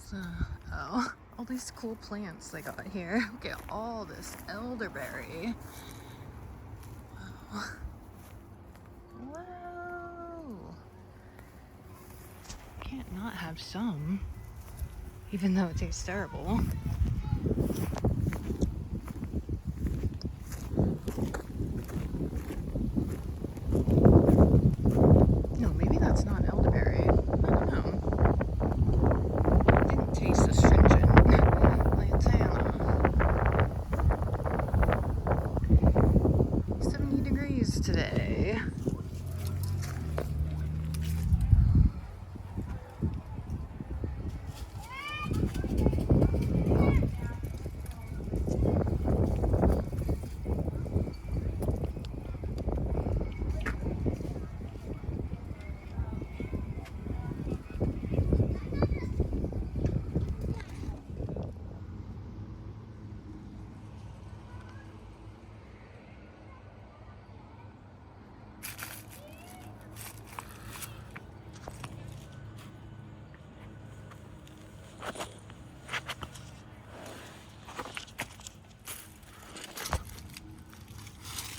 So, oh, all these cool plants they got here. Look at all this elderberry. Wow. Whoa. Can't not have some, even though it tastes terrible. No, maybe that's not elderberry. I don't know. It didn't taste astringent. Lantana. 70 degrees today.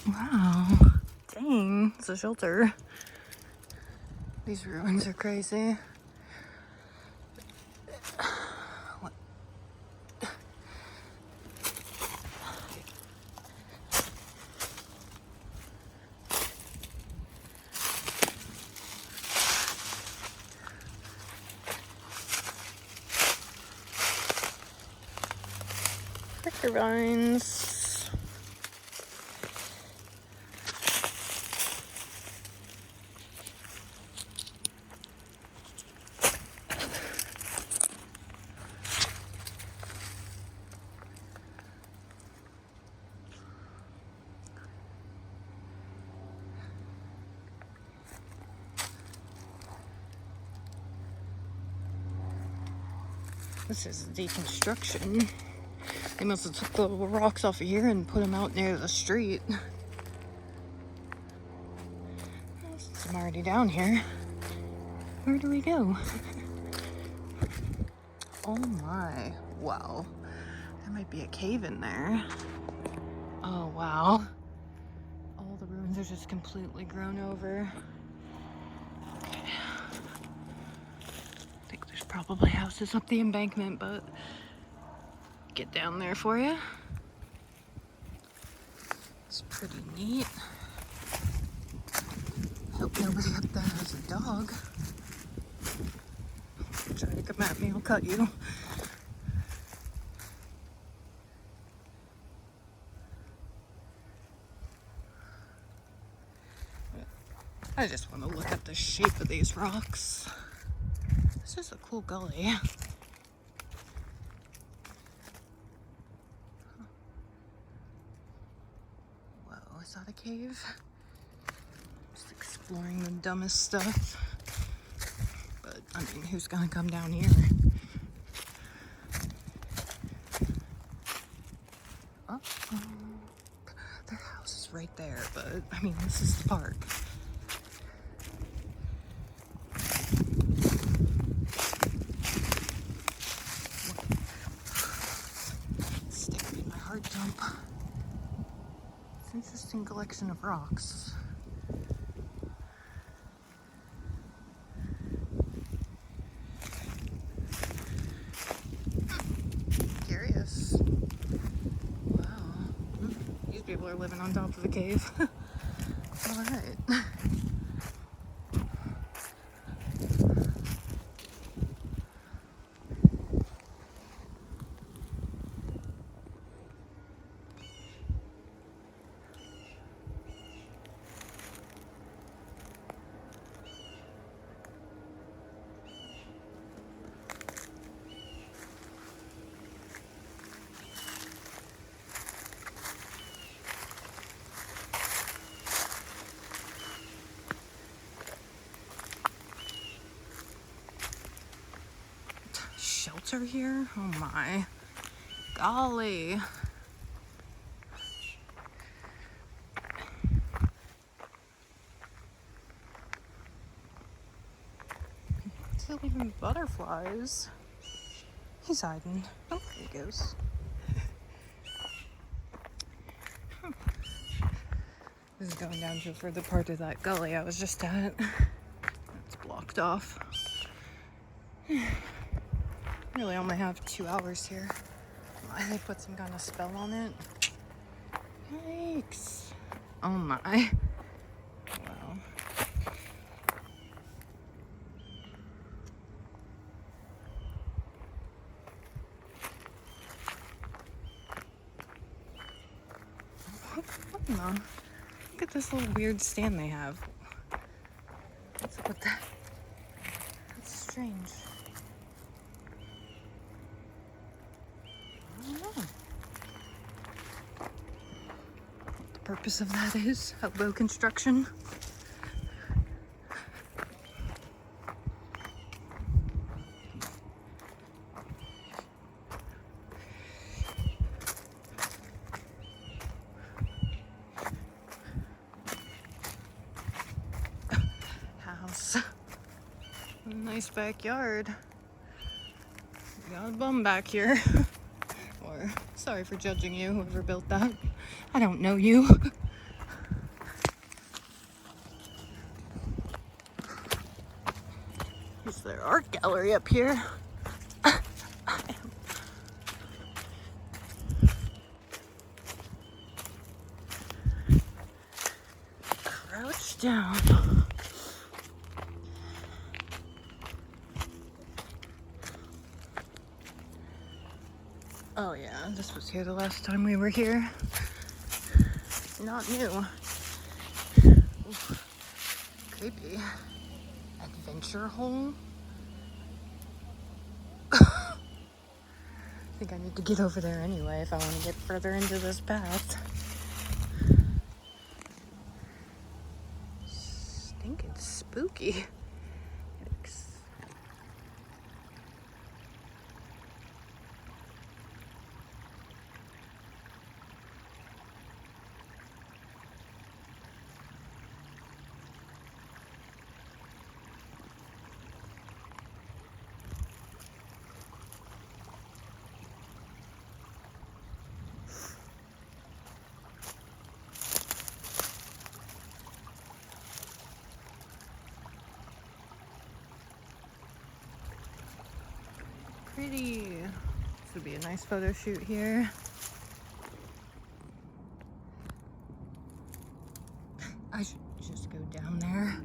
Wow. Dang, it's a shelter. These ruins are crazy. What? Hector vines. This is deconstruction. They must have took the rocks off of here and put them out near the street. Since I'm already down here, where do we go? Oh my, wow. There might be a cave in there. Oh wow. All the ruins are just completely grown over. Okay. I think there's probably houses up the embankment, but get down there for you. It's pretty neat. Hope nobody up there has a dog. Try to come at me, I'll cut you. I just want to look at the shape of these rocks. This is a cool gully. Whoa, is that a cave? Just exploring the dumbest stuff. But, I mean, who's gonna come down here? Uh-oh. Their house is right there, but, I mean, this is the park. Sticking in my heart dump. It's an interesting collection of rocks. Curious. Wow. These people are living on top of a cave. Alright. Shelter here? Oh my. Golly. Still even butterflies. He's hiding. Oh, there he goes. This is going down to a further part of that gully I was just at. It's blocked off. Really only have 2 hours here. Why they put some kind of spell on it? Yikes. Oh my. Wow. What in the? Look at this little weird stand they have. What's up with that? That's strange. I don't know what the purpose of that is. Elbow construction. House. Nice backyard. We got a bum back here. Or, sorry for judging you, whoever built that. I don't know you. Is there art gallery up here? Crouch down. Oh yeah, this was here the last time we were here. Not new. Oof. Creepy. Adventure hole? I think I need to get over there anyway if I want to get further into this path. Stinking spooky. Yikes. Pretty. This would be a nice photo shoot here. I should just go down there.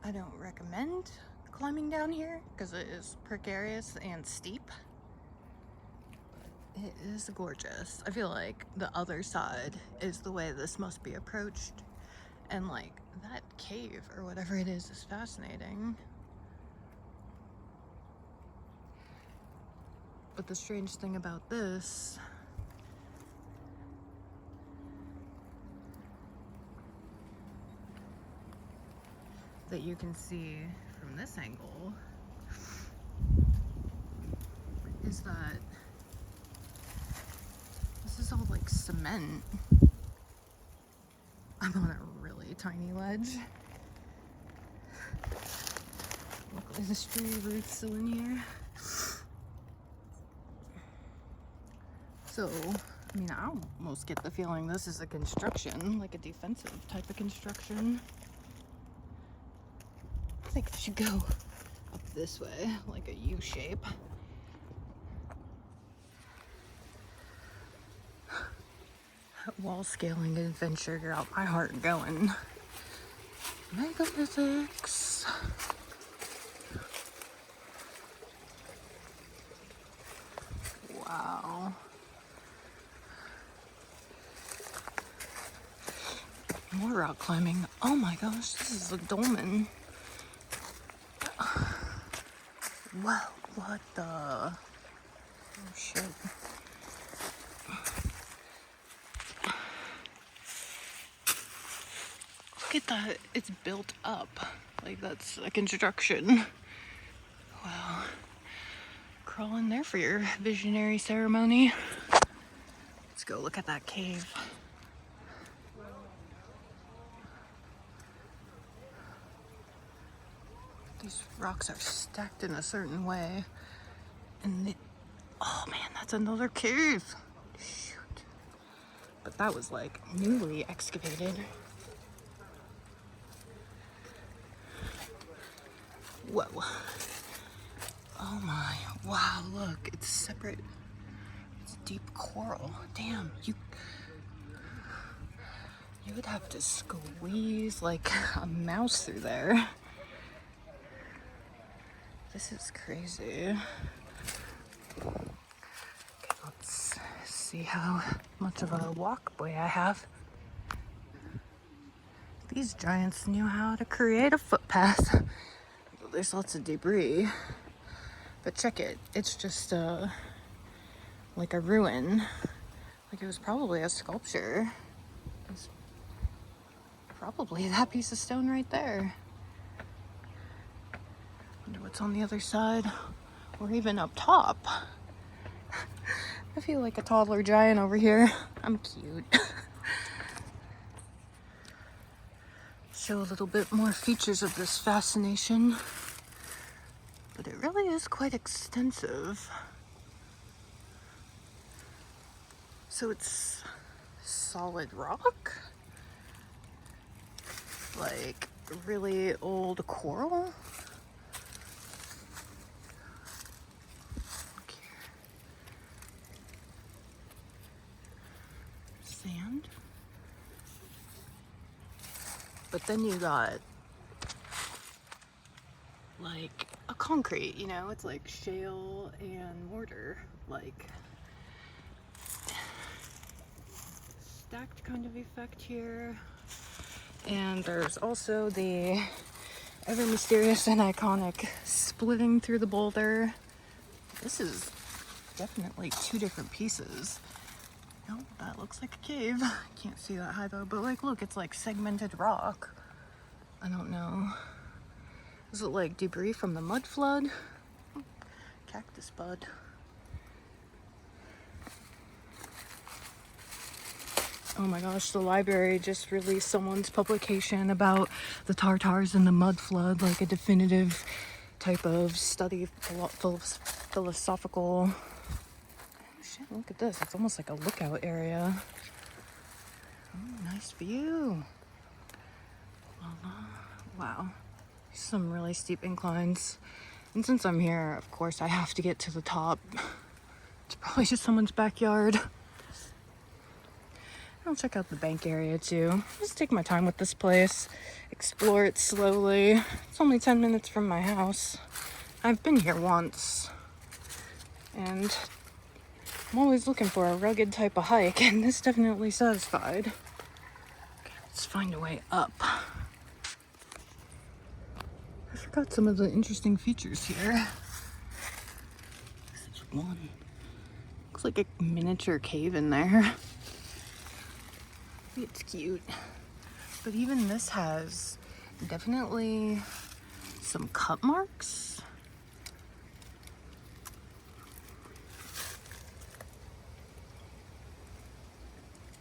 I don't recommend climbing down here because it is precarious and steep. But it is gorgeous. I feel like the other side is the way this must be approached. And like that cave or whatever it is fascinating. But the strange thing about this that you can see from this angle is that this is all like cement. I'm on a really tiny ledge. Luckily the tree root's still in here. So, I mean, I almost get the feeling this is a construction, like a defensive type of construction. I think I should go up this way, like a U shape. That wall scaling adventure got my heart going. Megalithics. Wow. More rock climbing. Oh my gosh, this is a dolmen. Whoa, what the? Oh shit. Look at that, it's built up. Like that's a construction. Wow. Crawl in there for your visionary ceremony. Let's go look at that cave. These rocks are stacked in a certain way. And oh man, that's another cave. Shoot. But that was like newly excavated. Whoa. Oh my, wow, look, it's separate. It's deep coral. Damn, you would have to squeeze like a mouse through there. This is crazy. Okay, let's see how much of a walkway I have. These giants knew how to create a footpath. There's lots of debris. But check it, it's just like a ruin. Like it was probably a sculpture. It's probably that piece of stone right there. Wonder what's on the other side, or even up top. I feel like a toddler giant over here. I'm cute. Show a little bit more features of this fascination. But it really is quite extensive. So it's solid rock? Like really old coral? Look here. Sand. But then you got like a concrete, you know, it's like shale and mortar, like stacked kind of effect here. And there's also the ever mysterious and iconic splitting through the boulder. This is definitely two different pieces. No, that looks like a cave. Can't see that high though, but like look, it's like segmented rock. I don't know. Is it like debris from the mud flood? Cactus bud. Oh my gosh, the library just released someone's publication about the Tartars and the mud flood, like a definitive type of study, philosophical. Oh shit, look at this. It's almost like a lookout area. Oh, nice view. Wow. Some really steep inclines. And since I'm here, of course, I have to get to the top. It's probably just someone's backyard. I'll check out the bank area too. Just take my time with this place. Explore it slowly. It's only 10 minutes from my house. I've been here once. And I'm always looking for a rugged type of hike, and this definitely satisfied. Okay, let's find a way up. I forgot some of the interesting features here. This is one. Looks like a miniature cave in there. It's cute. But even this has definitely some cut marks.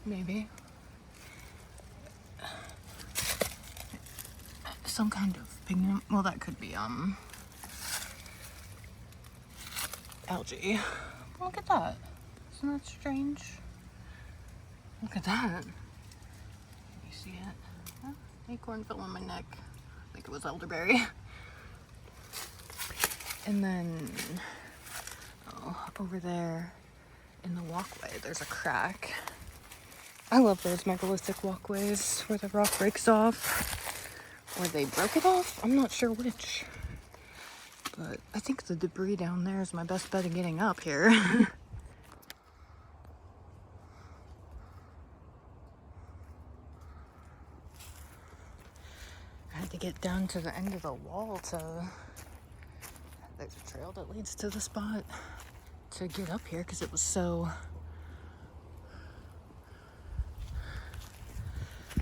Maybe. Some kind of pigment. Well, that could be algae. Look at that. Isn't that strange? Look at that. You see it? Oh, acorn fell on my neck. I think it was elderberry. And then over there in the walkway, there's a crack. I love those megalithic walkways where the rock breaks off. Or they broke it off? I'm not sure which. But I think the debris down there is my best bet of getting up here. I had to get down to the end of the wall to... There's a trail that leads to the spot to get up here because it was so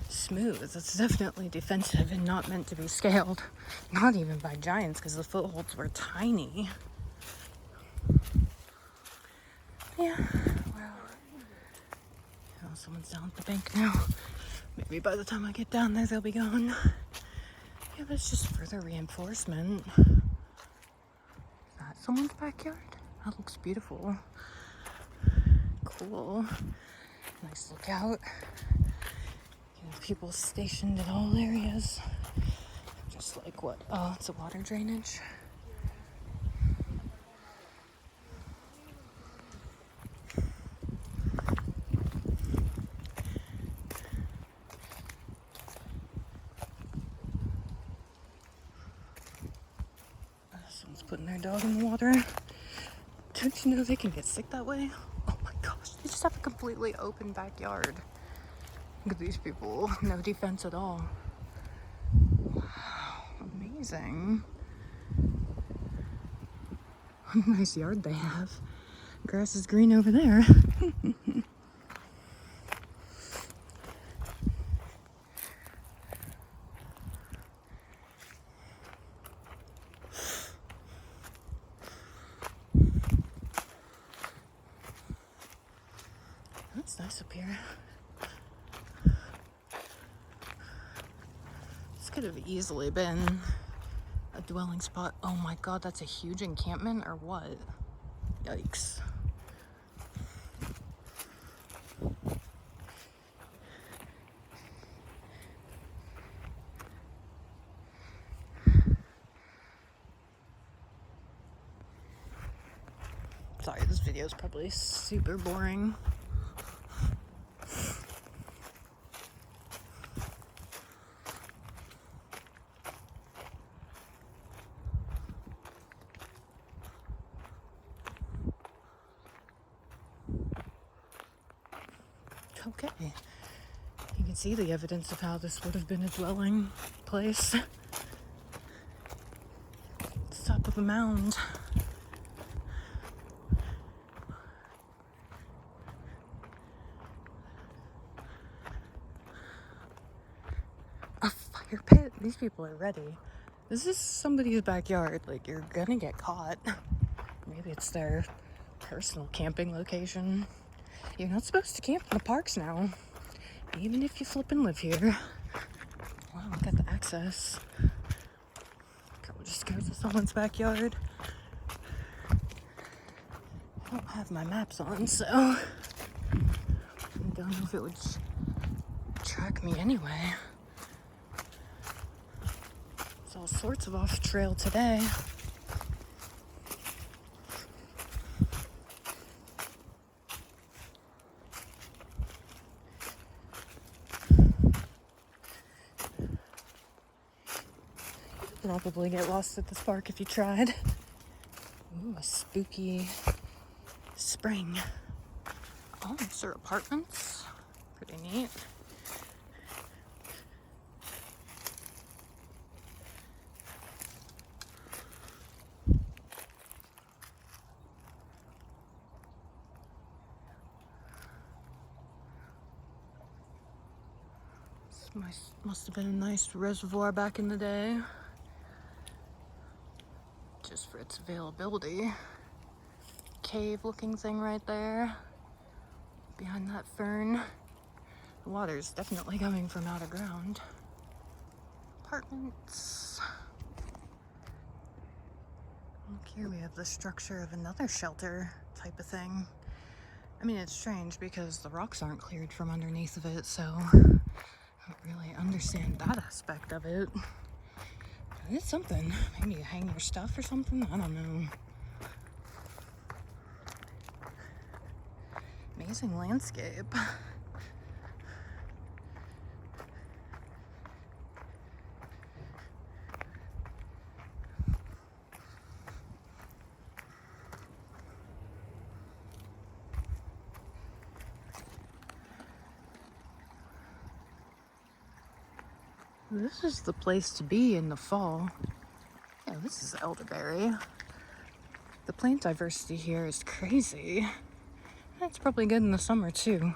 smooth. It's definitely defensive and not meant to be scaled. Not even by giants because the footholds were tiny. Yeah, well, someone's down at the bank now. Maybe by the time I get down there, they'll be gone. Yeah, that's just further reinforcement. That someone's backyard? That looks beautiful. Cool. Nice lookout. You have people stationed in all areas. Just like what? Oh, it's a water drainage. Someone's putting their dog in the water. Don't you know they can get sick that way? Oh my gosh, they just have a completely open backyard. Look at these people, no defense at all. Wow, amazing. What a nice yard they have. Grass is green over there. That's nice up here. This could have easily been a dwelling spot. Oh my god, that's a huge encampment or what? Yikes. Sorry, this video is probably super boring. Okay. You can see the evidence of how this would have been a dwelling place. It's top of a mound. A fire pit? These people are ready. This is somebody's backyard. Like, you're gonna get caught. Maybe it's their personal camping location. You're not supposed to camp in the parks now, even if you flip and live here. Wow, look at the access. Girl just goes to someone's backyard. I don't have my maps on, so I don't know if it would track me anyway. There's all sorts of off trail today. Probably get lost at this park if you tried. Ooh, a spooky spring. Oh, these are apartments. Pretty neat. This must have been a nice reservoir back in the day. Just for its availability. Cave looking thing right there. Behind that fern. The water's definitely coming from out of ground. Apartments. Look here, we have the structure of another shelter type of thing. I mean, it's strange because the rocks aren't cleared from underneath of it, so I don't really understand that aspect of it. It's something. Maybe you hang your stuff or something? I don't know. Amazing landscape. This is the place to be in the fall. Yeah, this is elderberry. The plant diversity here is crazy. It's probably good in the summer too.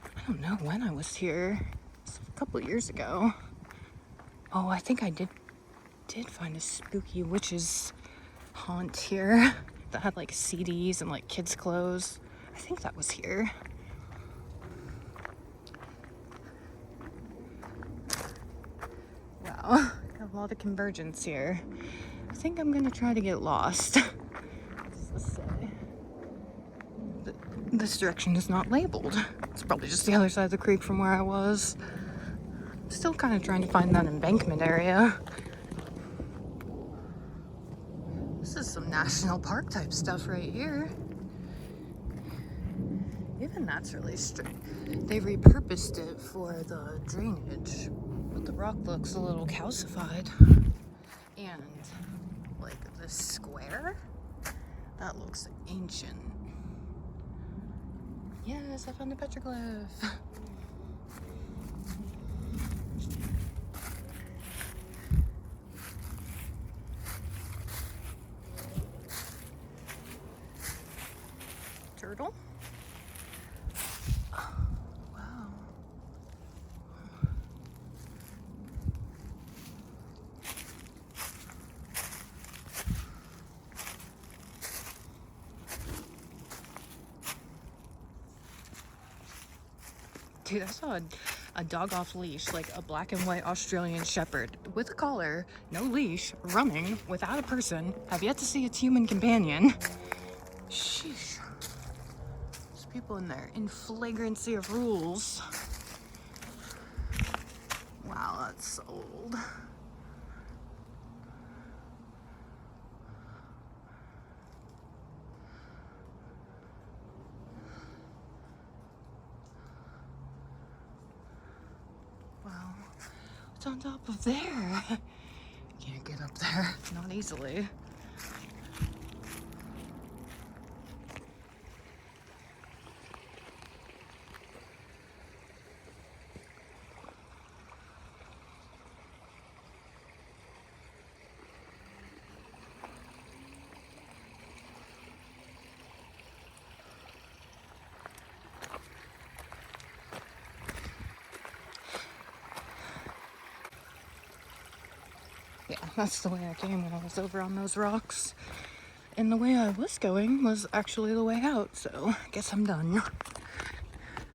I don't know when I was here. It's a couple of years ago. Oh, I think I did find a spooky witch's haunt here that had like CDs and like kids' clothes. I think that was here. Wow, a lot of convergence here. I think I'm gonna try to get lost. What does this say? This direction is not labeled. It's probably just the other side of the creek from where I was. Still kind of trying to find that embankment area. This is some national park type stuff right here. Even that's really strict. They repurposed it for the drainage, but the rock looks a little calcified. And like this square, that looks ancient. Yes, I found a petroglyph. Turtle? Wow. Dude, I saw a dog off leash, like a black and white Australian Shepherd with a collar, no leash, running without a person. Have yet to see its human companion. Sheesh. There's people in there in flagrancy of rules. Wow, that's old. Wow, what's on top of there? Can't get up there, not easily. Yeah, that's the way I came when I was over on those rocks. And the way I was going was actually the way out, so I guess I'm done.